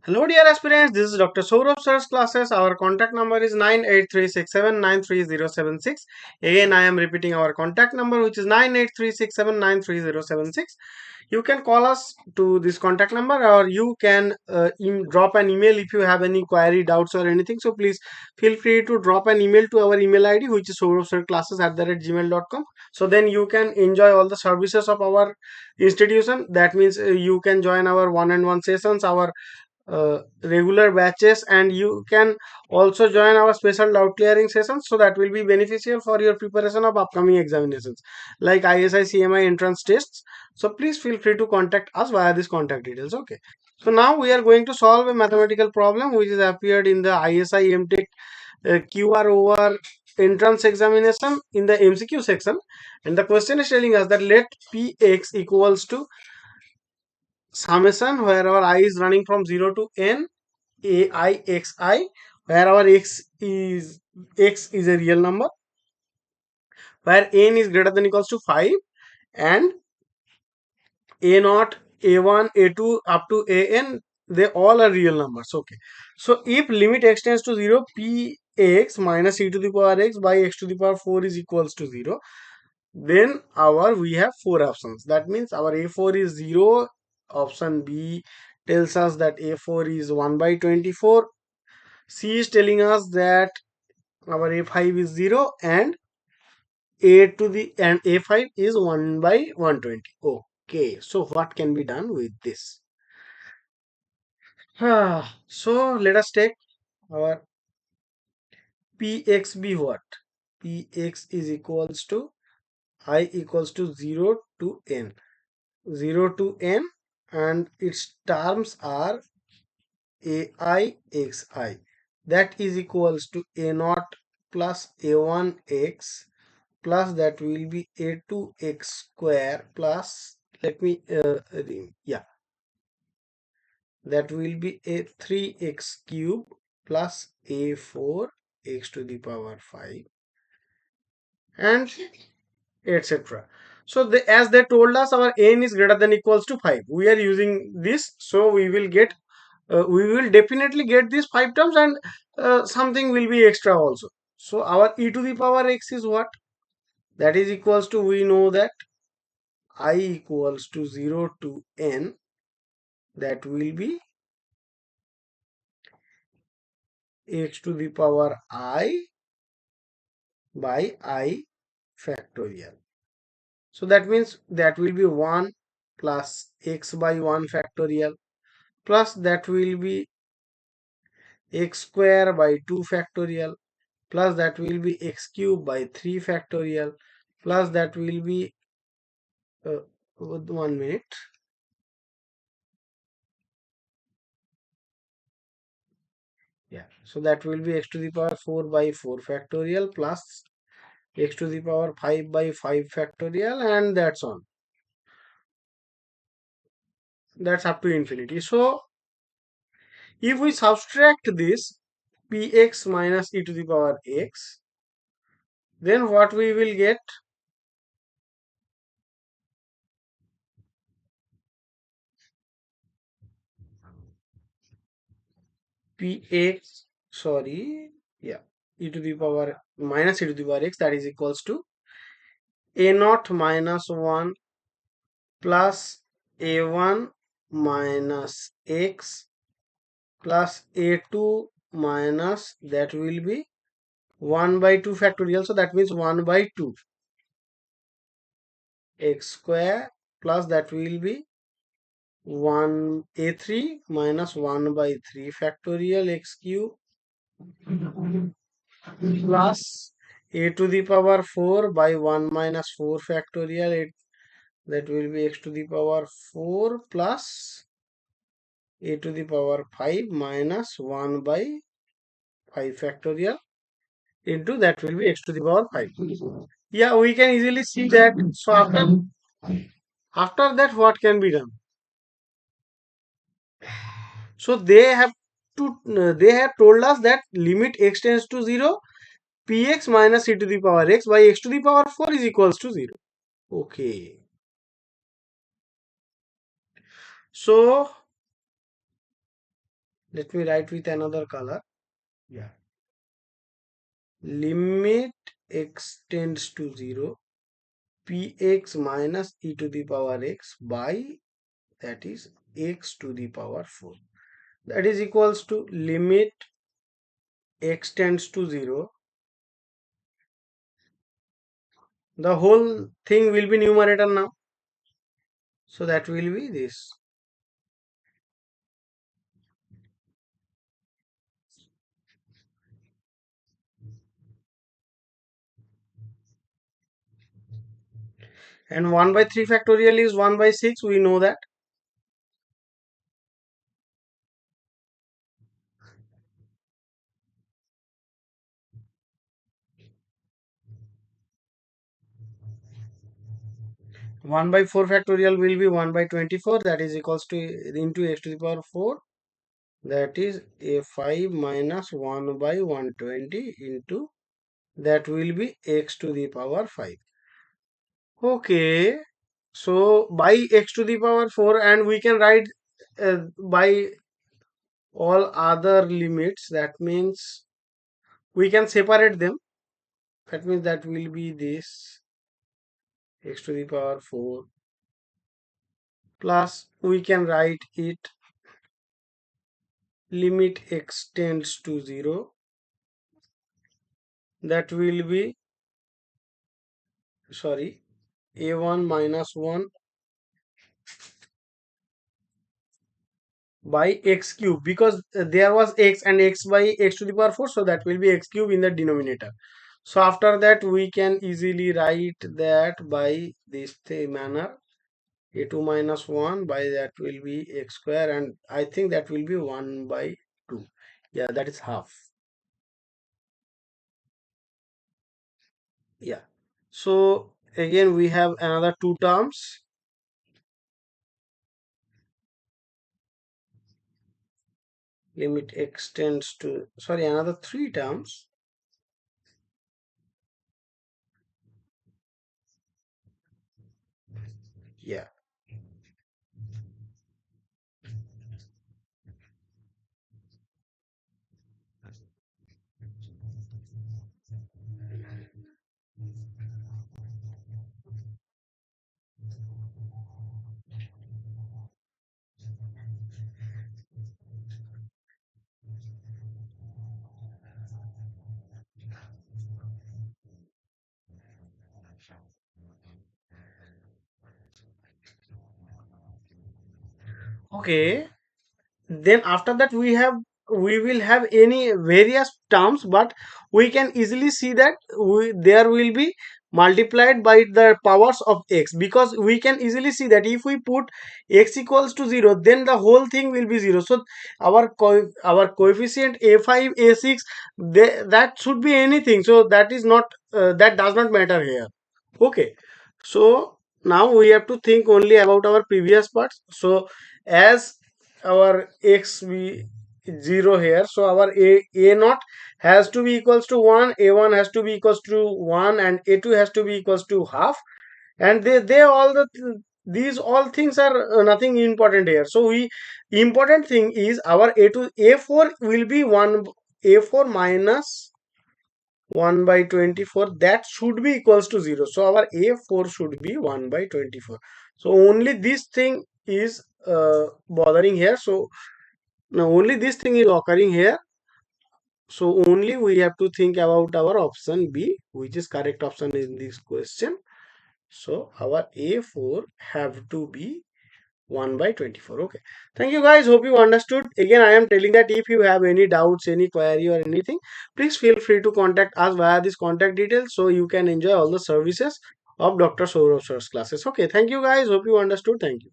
Hello dear aspirants, this is Dr. Sourav Sir's classes. Our contact number is 98367930076. Again, I am repeating our contact number, which is 98367930076. You can call us to this contact number, or you can drop an email if you have any query, doubts or anything. So please feel free to drop an email to our email ID, which is souravsirclasses@gmail.com. So then you can enjoy all the services of our institution. That means you can join our one-on-one sessions, our regular batches, and you can also join our special doubt clearing sessions, so that will be beneficial for your preparation of upcoming examinations like ISI CMI entrance tests. So please feel free to contact us via this contact details. Okay, so now we are going to solve a mathematical problem which is appeared in the ISI MTech QROR entrance examination in the MCQ section, and the question is telling us that let Px equals to summation, where our I is running from 0 to n AIXI, where our x is a real number, where n is greater than equals to 5, and a naught, a1, a2 up to an, they all are real numbers. Okay, so if limit x tends to 0, px minus e to the power x by x to the power 4 is equals to 0, then we have four options. That means our a4 is 0. Option B tells us that a4 is 1 by 24. C is telling us that our a5 is 0, and a5 is 1 by 120. Okay, so what can be done with this? So let us take our px be what? Px is equals to I equals to 0 to n. 0 to n, and its terms are AIXI. That is equals to a0 plus a1x, plus that will be a2x square, plus let me yeah, that will be a 3x cube plus a4 x to the power 5, and etc. So as they told us, our n is greater than equals to 5, we are using this, so we will definitely get these 5 terms, and something will be extra also. So our e to the power x is what? That is equals to, we know that I equals to 0 to n, that will be x to the power I by I factorial. So that means that will be 1 plus x by 1 factorial, plus that will be x square by 2 factorial, plus that will be x cube by 3 factorial, plus that will be 1 minute. Yeah, so that will be x to the power 4 by 4 factorial, plus x to the power 5 by 5 factorial, and that's on. That's up to infinity. So if we subtract this px minus e to the power x, then what we will get? Px, sorry, yeah, e to the power minus e to the power x, that is equals to a naught minus 1 plus a1 minus x plus a2 minus, that will be 1 by 2 factorial, so that means 1 by 2 x square, plus that will be 1 a3 minus 1 by 3 factorial x cube, plus a to the power 4 by 1 minus 4 factorial, that will be x to the power 4 plus a to the power 5 minus 1 by 5 factorial, into that will be x to the power 5. Yeah, we can easily see that. So after that, what can be done? So they have told us that limit x tends to 0, px minus e to the power x by x to the power 4 is equals to 0. Okay, so Let me write with another color. Yeah. Limit x tends to 0, px minus e to the power x by, that is, x to the power 4. That is equals to limit x tends to 0. The whole thing will be numerator now. So that will be this. And 1 by 3 factorial is 1 by 6. We know that. 1 by 4 factorial will be 1 by 24. That is equals to into x to the power 4. That is a 5 minus 1 by 120 into, that will be x to the power 5. Okay. So by x to the power 4, and we can write by all other limits. That means we can separate them. That means that will be this x to the power 4 plus, we can write it, limit x tends to 0. That will be, sorry, a1 minus 1 by x cube, because there was x and x by x to the power 4, so that will be x cube in the denominator. So after that we can easily write that by this manner, a2 minus 1 by, that will be x square, and I think that will be 1 by 2. Yeah, that is half. Yeah. So again we have another two terms. Limit x tends to, sorry, another three terms. Yeah. Okay. Then after that we will have any various terms, but we can easily see that there will be multiplied by the powers of x, because we can easily see that if we put x equals to 0, then the whole thing will be 0. So our coefficient a5 a6, that should be anything. So that is not, that does not matter here. Okay. So now we have to think only about our previous parts. So as our x be 0 here, so our a naught has to be equals to 1, a1 has to be equals to 1, and a2 has to be equals to half. And they all these all things are nothing important here. So we, important thing is our a2 a4 will be 1, a4 minus 1 by 24, that should be equals to 0. So our a4 should be 1 by 24. So only this thing is bothering here. So now only this thing is occurring here. So only we have to think about our option B, which is correct option in this question. So our a4 have to be 1 by 24. Okay, thank you guys, hope you understood. Again, I am telling that if you have any doubts, any query or anything, please feel free to contact us via this contact details, so you can enjoy all the services of Dr. Sourav Sir's classes. Okay, thank you guys, hope you understood. Thank you.